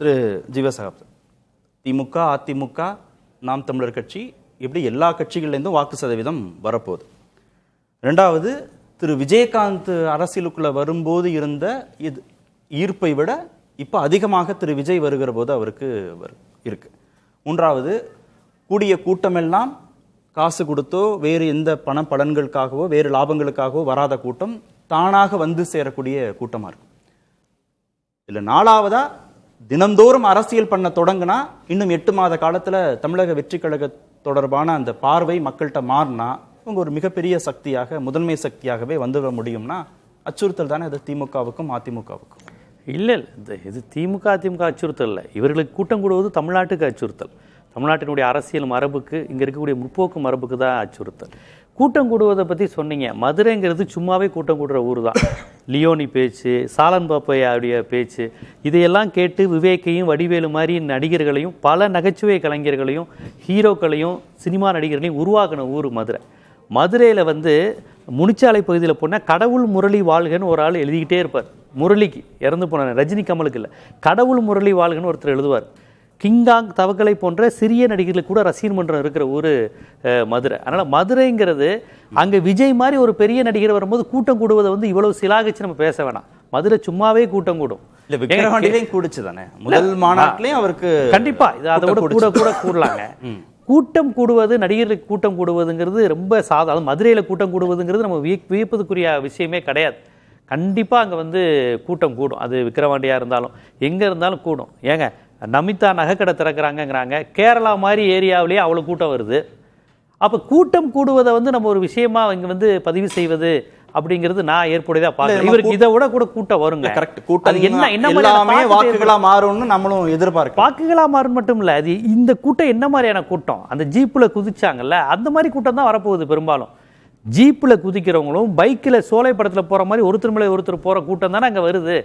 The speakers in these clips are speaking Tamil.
திரு ஜீவசகாப், திமுக, அதிமுக, நாம் தமிழர் கட்சி இப்படி எல்லா கட்சிகள்லேருந்தும் வாக்கு சதவீதம் வரப்போகுது. ரெண்டாவது, திரு விஜயகாந்த் அரசியலுக்குள்ள வரும்போது இருந்த ஈர்ப்பை விட இப்போ அதிகமாக திரு விஜய் வருகிற போது அவருக்கு இருக்கு. மூன்றாவது, கூடிய கூட்டமெல்லாம் காசு கொடுத்தோ வேறு எந்த பண பலன்களுக்காகவோ வேறு லாபங்களுக்காகவோ வராத கூட்டம் தானாக வந்து சேரக்கூடிய கூட்டமா இருக்கும். இல்லை, நாலாவதா, தினந்தோறும் அரசியல் பண்ண தொடங்கினா இன்னும் 8 மாத காலத்துல தமிழக வெற்றி கழக தொடர்பான அந்த பார்வை மக்கள்கிட்ட மாறினா இவங்க ஒரு மிகப்பெரிய சக்தியாக, முதன்மை சக்தியாகவே வந்துவிட முடியும்னா அச்சுறுத்தல் தானே அது திமுகவுக்கும் அதிமுகவுக்கும்? இல்லை, இது திமுக அதிமுக அச்சுறுத்தல் இல்லை. இவர்களுக்கு கூட்டம் கூடுவது தமிழ்நாட்டுக்கு அச்சுறுத்தல். தமிழ்நாட்டினுடைய அரசியல் மரபுக்கு, இங்கே இருக்கக்கூடிய முற்போக்கு மரபுக்கு தான் அச்சுறுத்தல். கூட்டம் கூடுவதை பற்றி சொன்னீங்க. மதுரைங்கிறது சும்மாவே கூட்டம் கூடுற ஊர் தான். லியோனி பேச்சு, சாலன் பாப்பையாவுடைய பேச்சு, இதையெல்லாம் கேட்டு விவேக்கையும் வடிவேலு மாதிரி நடிகர்களையும் பல நகைச்சுவை கலைஞர்களையும் ஹீரோக்களையும் சினிமா நடிகர்களையும் உருவாக்கின ஊர் மதுரை. மதுரையில் முனிச்சாலை பகுதியில் போனால் கடவுள் முரளி வாழ்கன்னு ஒரு ஆள் எழுதிக்கிட்டே இருப்பார். முரளிக்கு இறந்து போன ரஜினி கமலுக்கு இல்லை, கடவுள் முரளி வாழ்கன்னு ஒருத்தர் எழுதுவார். கிங்காங், தவக்கலை போன்ற சிறிய நடிகர்களுக்கு கூட ரசிகர் மன்றம் இருக்கிற ஊர் மதுரை. அதனால் மதுரைங்கிறது அங்கே விஜய் மாதிரி ஒரு பெரிய நடிகர் வரும்போது கூட்டம் கூடுவதை இவ்வளவு சிலாகிச்சு நம்ம பேச வேணாம். மதுரை சும்மாவே கூட்டம் கூடும். கூடுச்சு தானே முதல் மாநாட்டிலையும் அவருக்கு. கண்டிப்பா இது அதை விட கூட கூடலாங்க. கூட்டம் கூடுவது, நடிகர்களுக்கு கூட்டம் கூடுவதுங்கிறது ரொம்ப சாதாரண. மதுரையில் கூட்டம் கூடுவதுங்கிறது நம்ம வியப்பதுக்குரிய விஷயமே கிடையாது. கண்டிப்பாக அங்கே கூட்டம் கூடும். அது விக்கிரவாண்டியாக இருந்தாலும் எங்கே இருந்தாலும் கூடும். ஏங்க, நமிதா நகைக்கடை திறக்கிறாங்கங்கிறாங்க, கேரளா மாதிரி ஏரியாவிலேயே அவ்வளோ கூட்டம் வருது. அப்போ கூட்டம் கூடுவதை நம்ம ஒரு விஷயமா இங்கே பதிவு செய்வது அப்படிங்கிறது நான் ஏற்புடையதாக பார்க்குறேன். இவருக்கு இதை விட கூட கூட்டம் வருங்க. கரெக்ட். கூட்டம் என்ன வாக்குகளா மாறும்னு நம்மளும் எதிர்பார்க்க. வாக்குகளா மாறும் மட்டும் இல்லை, அது இந்த கூட்டம் என்ன மாதிரியான கூட்டம்? அந்த ஜீப்பில் குதிச்சாங்கல்ல, அந்த மாதிரி கூட்டம் தான் வரப்போகுது. பெரும்பாலும் ஜீப்பில் குதிக்கிறவங்களும் பைக்கில் சோலை படத்தில் போகிற மாதிரி ஒருத்தர் மேலே ஒருத்தர் போகிற கூட்டம் தானே அங்கே வருது.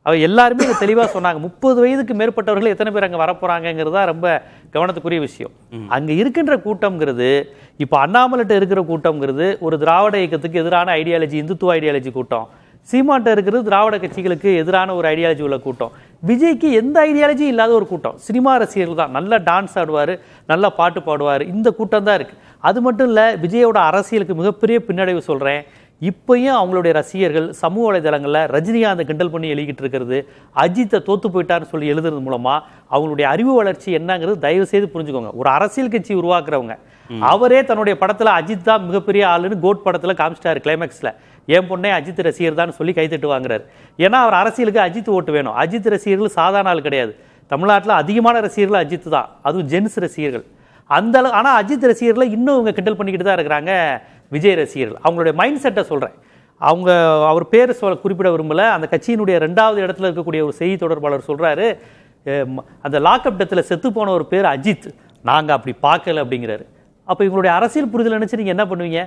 அவர் எல்லாருமே இங்கே தெளிவாக சொன்னாங்க. 30 வயதுக்கு மேற்பட்டவர்கள் எத்தனை பேர் அங்கே வரப்போகிறாங்கிறதா ரொம்ப கவனத்துக்குரிய விஷயம். அங்கே இருக்கின்ற கூட்டம்ங்கிறது, இப்போ அண்ணாமலைட்ட இருக்கிற கூட்டம்ங்கிறது ஒரு திராவிட இயக்கத்துக்கு எதிரான ஐடியாலஜி, இந்துத்துவ ஐடியாலஜி கூட்டம். சீமான்ட்ட இருக்கிறது திராவிட கட்சிகளுக்கு எதிரான ஒரு ஐடியாலஜி உள்ள கூட்டம். விஜய்க்கு எந்த ஐடியாலஜி இல்லாத ஒரு கூட்டம். சினிமா ரசிகர்கள் தான். நல்லா டான்ஸ் ஆடுவார், நல்லா பாட்டு பாடுவார். இந்த கூட்டம் தான் இருக்குது. அது மட்டும் இல்லை, விஜயோட அரசியலுக்கு மிகப்பெரிய பின்னடைவு சொல்கிறேன். இப்பயும் அவங்களுடைய ரசிகர்கள் சமூக வலைதளங்களில் ரஜினிகாந்தை கிண்டல் பண்ணி எழுதிக்கிட்டு இருக்கிறது, அஜித்தை தோத்து போயிட்டார்னு சொல்லி எழுதுறது மூலமாக அவங்களுடைய அறிவு வளர்ச்சி என்னங்கிறது தயவு செய்து புரிஞ்சுக்கோங்க. ஒரு அரசியல் கட்சி உருவாக்குறவங்க அவரே தன்னுடைய படத்தில் அஜித் தான் மிகப்பெரிய ஆளுன்னு கோட் படத்தில் காமிச்சிட்டாரு. கிளைமேக்ஸில் என் பொண்ணே அஜித் ரசிகர் தான் சொல்லி கைத்தட்டு வாங்குறாரு. ஏன்னா அவர் அரசியலுக்கு அஜித் ஓட்டு வேணும். அஜித் ரசிகர்கள் சாதாரண ஆள் கிடையாது. தமிழ்நாட்டில் அதிகமான ரசிகர்கள் அஜித் தான், அதுவும் ஜென்ஸ் ரசிகர்கள் அந்த அளவு. ஆனால் அஜித் ரசிகர்களை இன்னும் இவங்க கிண்டல் பண்ணிக்கிட்டு தான் இருக்கிறாங்க விஜய் ரசிகர்கள். அவங்களுடைய மைண்ட் செட்டை சொல்கிறேன். அவர் பேர் குறிப்பிட விரும்பலை. அந்த கட்சியினுடைய 2வது இடத்துல இருக்கக்கூடிய ஒரு செய்தி தொடர்பாளர் சொல்கிறாரு, அந்த லாக்அப் டெத்தில் செத்து போன ஒரு பேர் அஜித், நாங்கள் அப்படி பார்க்கல அப்படிங்கிறாரு. அப்போ இவங்களுடைய அரசியல் புரிதல் நினச்சி நீங்கள் என்ன பண்ணுவீங்க?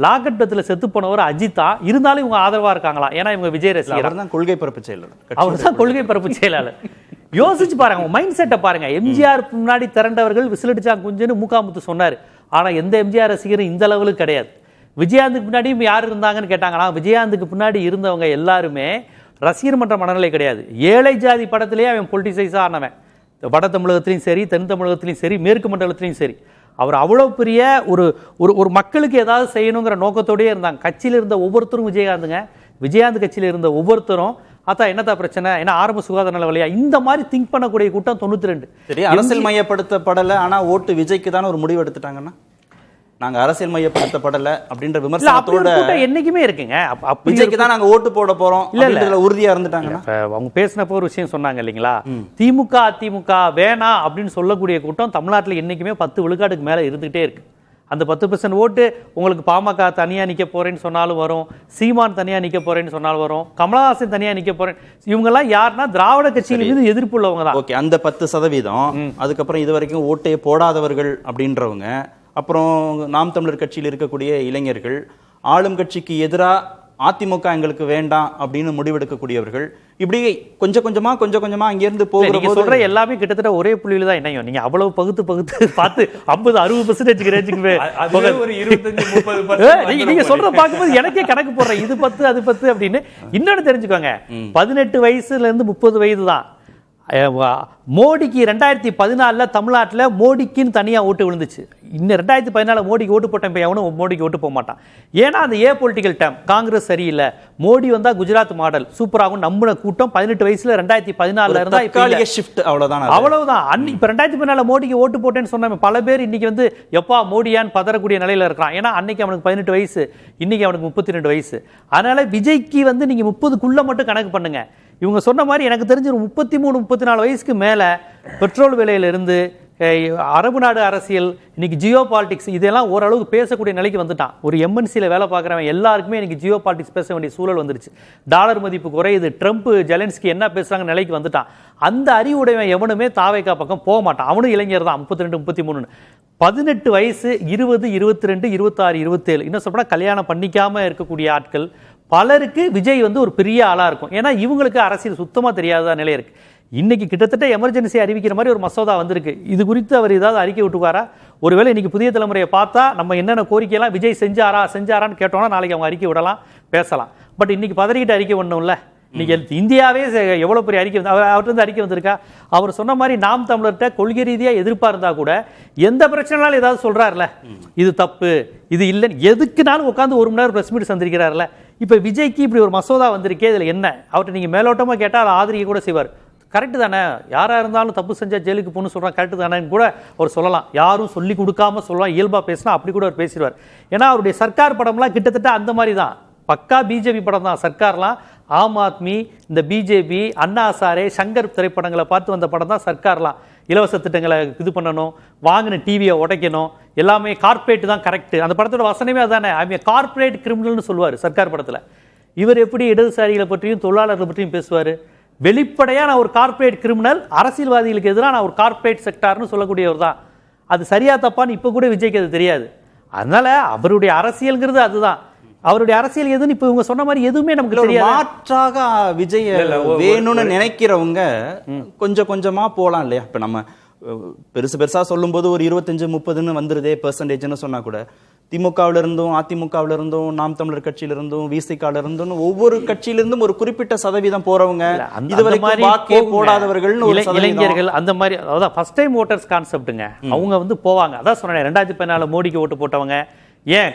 லாக்அப் டெத்தில் செத்து போனவர் அஜித்தா இருந்தாலும் இவங்க ஆதரவாக இருக்காங்களா? ஏன்னா இவங்க விஜய் ரசிகர் தான், கொள்கை பரப்பு செயலாளர். அவர் தான் கொள்கை பரப்பு செயலாளர். யோசிச்சு பாருங்க, மைண்ட் செட்டை பாருங்க. எம்ஜிஆர் முன்னாடி திரண்டவர்கள் விசிலடிச்சாங்க குஞ்சுன்னு மூக்காமுத்து சொன்னார். ஆனால் எந்த எம்ஜிஆர் ரசிகரும் இந்த லெவலுக்கு கிடையாது. விஜயாந்துக்கு பின்னாடியும் யார் இருந்தாங்கன்னு கேட்டாங்கன்னா, விஜயாந்துக்கு பின்னாடி இருந்தவங்க எல்லாருமே ரசிகர் மன்ற மனநிலை கிடையாது. ஏழை ஜாதி படத்திலேயே அவன் பொலிட்டிசைஸாக ஆனவன். வட தமிழகத்திலையும் சரி, தென் தமிழகத்திலையும் சரி, மேற்கு மண்டலத்திலையும் சரி. அவர் அவ்வளோ பெரிய ஒரு மக்களுக்கு ஏதாவது செய்யணுங்கிற நோக்கத்தோடயே இருந்தாங்க. கட்சியில் இருந்த ஒவ்வொருத்தரும் விஜயகாந்துங்க. விஜயகாந்த் கட்சியில் இருந்த ஒவ்வொருத்தரும் அதான் என்னத்தா பிரச்சனை, ஏன்னா ஆரம்ப சுகாதார நல வழியா இந்த மாதிரி திங்க் பண்ணக்கூடிய கூட்டம் 92. சரி, அரசியல் மையப்படுத்தப்படலை, ஆனால் ஓட்டு விஜய்க்கு தான் ஒரு முடிவு எடுத்துட்டாங்கன்னா நாங்க அரசியல் மையப்படுத்தப்படல அப்படின்ற விமர்சனத்தோட என்னைக்குமே இருக்குங்க. விஜய்க்கு தான் நாங்க ஓட்டு போட போறோம் இல்ல உறுதியா இருந்துட்டாங்கன்னா. அவங்க பேசினப்போ ஒரு விஷயம் சொன்னாங்க இல்லைங்களா, திமுக அதிமுக வேணாம் அப்படின்னு சொல்லக்கூடிய கூட்டம் தமிழ்நாட்டில் என்னைக்குமே 10 விழுக்காட்டுக்கு மேல இருந்துகிட்டே இருக்கு. அந்த 10% ஓட்டு உங்களுக்கு பாமக தனியா நிக்க போறேன்னு சொன்னாலும் வரும், சீமான் தனியா நிக்க போறேன்னு சொன்னாலும் வரும், கமலஹாசன் தனியா நிக்க போறேன். இவங்க எல்லாம் யாருன்னா திராவிட கட்சியில இருந்து எதிர்ப்பு உள்ளவங்க தான். ஓகே, அந்த 10%. அதுக்கப்புறம் இது வரைக்கும் ஓட்டே போடாதவர்கள் அப்படின்றவங்க, அப்புறம் நாம் தமிழர் கட்சியில் இருக்கக்கூடிய இளைஞர்கள், ஆளும் கட்சிக்கு எதிராக அதிமுக எங்களுக்கு வேண்டாம் அப்படின்னு முடிவெடுக்கக்கூடியவர்கள், இப்படி கொஞ்சம் கொஞ்சமா அங்கிருந்து போகிற சொல்ற எல்லாமே கிட்டத்தட்ட ஒரே புள்ளியில தான் இணையும். நீங்க அவ்வளவு பகுத்து பார்த்து 50-60% ரேஞ்சுக்கு நீங்க சொல்ற பார்க்கும்போது எனக்கே கணக்கு போடுறேன், இது 10 அது 10 அப்படின்னு. இன்னொன்னு தெரிஞ்சுக்கோங்க, 18 வயசுல இருந்து 30 வயது தான் மோடிக்கு 2014 தமிழ்நாட்டில் மோடிக்குன்னு தனியாக ஓட்டு விழுந்துச்சு. இன்னும் 2014 மோடிக்கு ஓட்டு போட்டேன், இப்போ எவனும் மோடிக்கு ஓட்டு போக மாட்டான். ஏன்னா அந்த பொலிட்டிக்கல் டேம் காங்கிரஸ் சரியில்லை, மோடி வந்தா குஜராத் மாடல் சூப்பராகும் நம்பின கூட்டம் 18 வயசுல 2014 இருந்தா ஷிஃப்ட் அவ்வளவுதான். இப்ப 2014 மோடிக்கு ஓட்டு போட்டேன்னு சொன்ன பல பேர் இன்னைக்கு வந்து எப்பா மோடியான்னு பதறக்கூடிய நிலையில இருக்கிறான். ஏன்னா அன்னைக்கு அவனுக்கு 18 வயசு, இன்னைக்கு அவனுக்கு 32 வயசு. அதனால விஜய்க்கு வந்து நீங்க 30க்குள்ள மட்டும் கணக்கு பண்ணுங்க. இவங்க சொன்ன மாதிரி எனக்கு தெரிஞ்சு ஒரு 33-34 வயசுக்கு மேல பெட்ரோல் விலையிலிருந்து அரபு நாடு அரசியல், இன்னைக்கு ஜியோ பாலிடிக்ஸ், இதெல்லாம் ஓரளவுக்கு பேசக்கூடிய நிலைக்கு வந்துட்டான். ஒரு எம்என்சியில் வேலை பார்க்குறவன் எல்லாருக்குமே இன்னைக்கு ஜியோ பாலிடிக்ஸ் பேச வேண்டிய சூழல் வந்துருச்சு. டாலர் மதிப்பு குறையுது, ட்ரம்ப் ஜெலன்ஸ்கி என்ன பேசுறாங்க நிலைக்கு வந்துட்டான். அந்த அறிவுடையவன் எவனுமே தாவேக்கா பக்கம் போக மாட்டான். அவனும் இளைஞர் தான், 32-33. 18 வயசு, 20, 22, 26, 27 இன்னும் சொல்றா கல்யாணம் பண்ணிக்காம இருக்கக்கூடிய ஆட்கள் பலருக்கு விஜய் வந்து ஒரு பெரிய ஆளா இருக்கும். ஏன்னா இவங்களுக்கு அரசியல் சுத்தமா தெரியாத நிலை இருக்கு. இன்னைக்கு கிட்டத்தட்ட எமர்ஜென்சி அறிவிக்கிற மாதிரி ஒரு மசோதா வந்திருக்கு. இது குறித்து அவர் ஏதாவது அறிக்கை விட்டுவாரா? ஒருவேளை இன்னைக்கு புதிய தலைமுறையை பார்த்தா நம்ம என்னென்ன கோரிக்கையெல்லாம் விஜய் செஞ்சாரான்னு கேட்டோம்னா நாளைக்கு அவங்க அறிக்கை விடலாம், பேசலாம். பட் இன்னைக்கு பதறிக்கிட்டு அறிக்கை பண்ணணும்ல. இன்னைக்கு இந்தியாவே எவ்வளவு பெரிய அறிக்கை அவர்கிட்ட அறிக்கை வந்திருக்கா? அவர் சொன்ன மாதிரி நாம் தமிழர்கிட்ட கொள்கை ரீதியா எதிர்ப்பா இருந்தா கூட எந்த பிரச்சனைனாலும் ஏதாவது சொல்றாருல, இது தப்பு இது இல்லைன்னு எதுக்குனாலும் உட்காந்து 1 மணி நேரம் பிரஸ் மீட் சந்திக்கிறாருல. இப்ப விஜய்க்கு இப்படி ஒரு மசோதா வந்திருக்கே, இதுல என்ன? அவர்கிட்ட நீங்க மேலோட்டமா கேட்டா அதை ஆதரிக்க கூட செய்வார். கரெக்டு தானே, யாரா இருந்தாலும் தப்பு செஞ்சா ஜெயிலுக்கு போகணும்னு சொல்றான், கரெக்டு தானேன்னு கூட அவர் சொல்லலாம். யாரும் சொல்லி கொடுக்காம சொல்லலாம், இயல்பா பேசினா அப்படி கூட அவர் பேசிடுவார். ஏன்னா அவருடைய சர்க்கார் படம்லாம் கிட்டத்தட்ட அந்த மாதிரி தான், பக்கா பிஜேபி படம் தான். சர்க்கார்லாம் ஆம் ஆத்மி, இந்த பிஜேபி, அண்ணா ஹசாரே, சங்கர் திரைப்படங்களை பார்த்து வந்த படம் தான் சர்க்கார்லாம். இலவச திட்டங்களை இது பண்ணணும், வாங்கின டிவியை உடைக்கணும், எல்லாமே கார்பரேட் தான் கரெக்ட். அந்த படத்தோட வசனமே அதானே, கார்பரேட் கிரிமினல்னு சொல்லுவார் சர்க்கார் படத்தில். இவர் எப்படி இடதுசாரிகளை பற்றியும் தொழிலாளர்கள் பற்றியும் பேசுவார்? வெளிப்படையா நான் ஒரு கார்பரேட் கிரிமினல், அரசியல்வாதிகளுக்கு எதிராக நான் ஒரு கார்பரேட் செக்டார்னு சொல்லக்கூடியவர் தான். அது சரியா தப்பான்னு இப்ப கூட விஜய்க்கு அது தெரியாது. அதனால அவருடைய அரசியல்ங்கிறது அதுதான். அவருடைய அரசியல் எதுன்னு இப்ப இவங்க சொன்ன மாதிரி எதுவுமே நமக்கு தெரியாது. மாற்றாக விஜய் வேணும்னு நினைக்கிறவங்க கொஞ்சம் கொஞ்சமா போலாம் இல்லையா? இப்ப நம்ம பெருசா சொல்லும் போது ஒரு 25-30 வந்துருதே பெர்சன்டேஜ்னு சொன்னா கூட, திமுகவில இருந்தும் அதிமுகவில இருந்தும் நாம் தமிழர் கட்சியில இருந்தும் விசிகால இருந்தும் ஒவ்வொரு கட்சியிலிருந்தும் ஒரு குறிப்பிட்ட சதவீதம் போறவங்க, இதுவரைக்கும் வாக்கே போடாதவர்கள்னு ஒரு இளைஞர்கள் அந்த மாதிரி, அதாவது ஃபர்ஸ்ட் டைம் ஓட்டர்ஸ் கான்செப்ட்டுங்க. அவங்க வந்து போவாங்க. அதான் சொன்னேன், 2014 மோடிக்கு ஓட்டு போட்டவங்க, ஏன்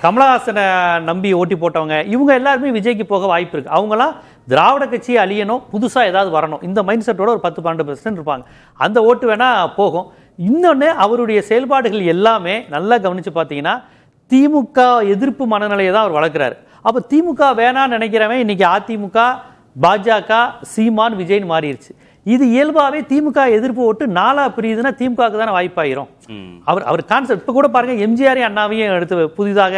கமலஹாசனை நம்பி ஓட்டி போட்டவங்க, இவங்க எல்லாருமே விஜய்க்கு போக வாய்ப்பு இருக்கு. அவங்களாம் திராவிட கட்சியை அழியணும், புதுசா ஏதாவது வரணும், இந்த மைண்ட் செட்டோட ஒரு 10-12% இருப்பாங்க. அந்த ஓட்டு வேணா போகும். இன்னொன்று, அவருடைய செயல்பாடுகள் எல்லாமே நல்லா கவனிச்சு பார்த்தீங்கன்னா திமுக எதிர்ப்பு மனநிலையை தான் அவர் வளர்க்கிறாரு. அப்போ திமுக வேணான்னு நினைக்கிறவன் இன்னைக்கு அதிமுக, பாஜக, சீமான், விஜய்னு மாறிடுச்சு. இது இயல்பாவே திமுக எதிர்ப்பு ஓட்டு 4ஆ பிரியுதுன்னா திமுகவுக்கு தானே வாய்ப்பாயிரும். அவர் கான்செப்ட் இப்ப கூட பாருங்க, எம்ஜிஆர் அண்ணாவையும் எடுத்து புதிதாக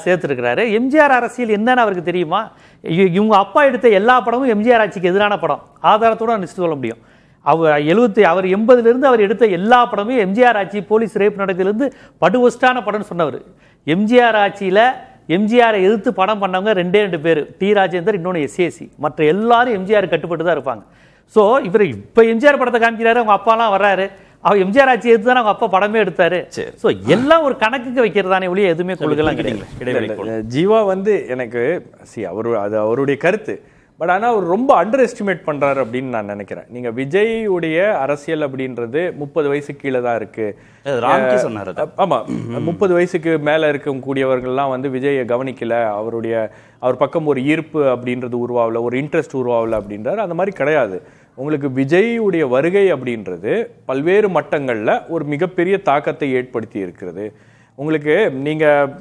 சேர்த்திருக்கிறாரு. எம்ஜிஆர் அரசியல் என்னன்னு அவருக்கு தெரியுமா? இவங்க அப்பா எடுத்த எல்லா படமும் எம்ஜிஆர் ஆட்சிக்கு எதிரான படம், ஆதாரத்தோட நிச்சயம் சொல்ல முடியும். அவர் 80 அவர் எடுத்த எல்லா படமும் எம்ஜிஆர் ஆட்சி, போலீஸ் ரேப் நடக்கிறதுலேருந்து படுவஸ்டான படம்னு சொன்னவர். எம்ஜிஆர் ஆட்சியில எம்ஜிஆரை எதிர்த்து படம் பண்ணவங்க 2 பேர், டி ராஜேந்தர், இன்னொன்று எஸ்ஏசி. மற்ற எல்லாரும் எம்ஜிஆர் கட்டுப்பட்டு தான் இருப்பாங்க. ஸோ இவர் இப்போ எம்ஜிஆர் படத்தை காமிக்கிறாரு, அவங்க அப்பாலாம் வர்றாரு, அவர் எம்ஜிஆர் ஆட்சி எடுத்து தானே அவங்க அப்பா படமே எடுத்தாரு. ஸோ எல்லாம் ஒரு கணக்குக்கு வைக்கிறதானே ஒழிய எதுவுமே கொள்கைலாம் கிடையாது. ஜீவா வந்து எனக்கு அது அவருடைய கருத்து. பட் ஆனால் அவர் ரொம்ப அண்டர் எஸ்டிமேட் பண்ணுறாரு அப்படின்னு நான் நினைக்கிறேன். நீங்கள் விஜய்யுடைய அரசியல் அப்படின்றது 30 வயசுக்கு கீழே தான் இருக்கு. ஆமாம், 30 வயசுக்கு மேலே இருக்கக்கூடியவர்கள்லாம் வந்து விஜயை கவனிக்கல, அவர் பக்கம் ஒரு ஈர்ப்பு அப்படின்றது உருவாகல, ஒரு இன்ட்ரெஸ்ட் உருவாகல அப்படின்றாரு. அந்த மாதிரி கிடையாது. உங்களுக்கு விஜய்யுடைய வருகை அப்படின்றது பல்வேறு மட்டங்களில் ஒரு மிகப்பெரிய தாக்கத்தை ஏற்படுத்தி இருக்கிறது. உங்களுக்கு நீங்கள்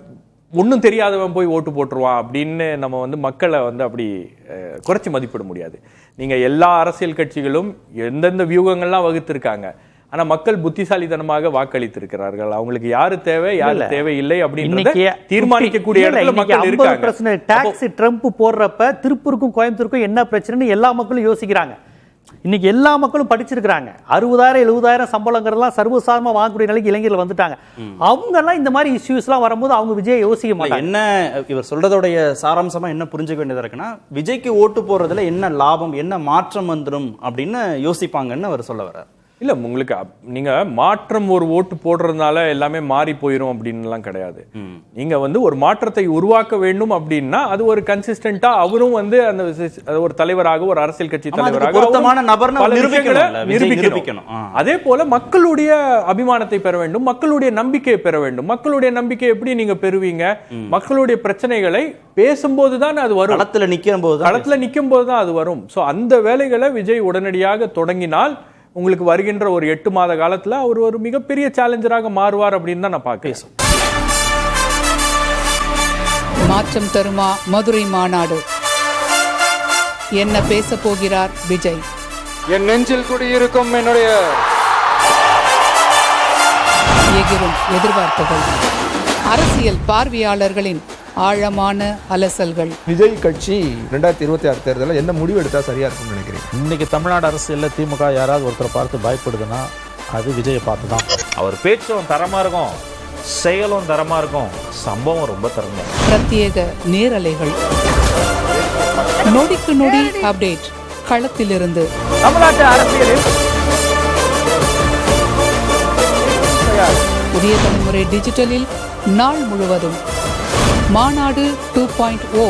ஒன்றும் தெரியாதவன் போய் ஓட்டு போட்டுருவான் அப்படின்னு நம்ம வந்து மக்களை வந்து அப்படி குறைச்சி மதிப்பிட முடியாது. நீங்கள் எல்லா அரசியல் கட்சிகளும் எந்தெந்த வியூகங்கள்லாம் வகுத்திருக்காங்க, ஆனா மக்கள் புத்திசாலித்தனமாக வாக்களித்திருக்கிறார்கள். அவங்களுக்கு யாரு தேவை யாரு தேவையில்லை அப்படின்னு தீர்மானிக்கக்கூடிய இடத்துல மக்கள் இருக்காங்க. டாக்ஸ் ட்ரம்ப் போடுறப்ப திருப்பூருக்கும் கோயம்புத்தூருக்கும் என்ன பிரச்சனைன்னு எல்லா மக்களும் யோசிக்கிறாங்க. இன்னைக்கு எல்லா மக்களும் படிச்சிருக்காங்க. 60,000-70,000 சம்பளங்கிறதெல்லாம் சர்வசாதாரணமா வாங்கக்கூடிய நிலைக்கு இளைஞர்கள் வந்துட்டாங்க. அவங்க எல்லாம் இந்த மாதிரி இஷ்யூஸ் எல்லாம் வரும்போது அவங்க விஜய் யோசிக்க மாட்டாங்க. என்ன இவர் சொல்றதோடைய சாராம்சமா என்ன புரிஞ்சுக்க வேண்டியதா இருக்குன்னா, விஜய்க்கு ஓட்டு போறதுல என்ன லாபம், என்ன மாற்றம் வந்துடும் அப்படின்னு யோசிப்பாங்கன்னு அவர் சொல்ல வர்றார். இல்ல உங்களுக்கு நீங்க மாற்றம் ஒரு ஓட்டு போடுறதுனால எல்லாமே மாறி போயிரும் அப்படின்னுலாம் கிடையாது. நீங்க வந்து ஒரு மாற்றத்தை உருவாக்க வேண்டும் அப்படின்னா அது ஒரு கன்சிஸ்டன்டா அவரும் வந்து அந்த ஒரு தலைவராக ஒரு அரசியல் கட்சி தலைவராக பொருத்தமான நபர்னு பல விஷயங்களை நிரூபிக்கணும். நிரூபிக்கணும். அதே போல மக்களுடைய அபிமானத்தை பெற வேண்டும், மக்களுடைய நம்பிக்கையை பெற வேண்டும். மக்களுடைய நம்பிக்கை எப்படி நீங்க பெறுவீங்க? மக்களுடைய பிரச்சனைகளை பேசும்போதுதான் அது வரும். களத்துல நிக்கும் போதுதான் அது வரும். சோ அந்த வேலைகளை விஜய் உடனடியாக தொடங்கினால் உங்களுக்கு வருகின்ற ஒரு 8 மாத காலத்துல அவர் ஒரு மிகப்பெரிய சேலஞ்சராக மாறுவார் அப்படின்னு தான் நான் பார்க்கிறேன். மாற்றம் தருமா மதுரை மாநாடு? என்ன பேச போகிறார் விஜய்? என் நெஞ்சில் குடியிருக்கும் என்னுடைய எகிரும் எதிர்பார்ப்புகள், அரசியல் பார்வையாளர்களின் ஆழமான அலசல்கள். விஜய் கட்சி 2026 தேர்தலில் என்ன முடிவு எடுத்தா சரியா இருக்கும்னு நினைக்கிறேன். இன்னைக்கு தமிழ்நாடு அரசியலில் திமுக யாராவது ஒருத்தரை பார்த்து பயப்படுதுன்னா அது விஜயை பார்த்து தான். அவர் பேச்சும் தரமா இருக்கும், செயலும் தரமா இருக்கும், சம்பவம் ரொம்ப தரமா. பிரத்யேக நேரலைகள், நொடிக்கு நொடி அப்டேட் களத்திலிருந்து. தமிழ்நாட்டு அரசியலில் புதிய தலைமுறை டிஜிட்டலில் நாள் முழுவதும் மாநாடு 2.0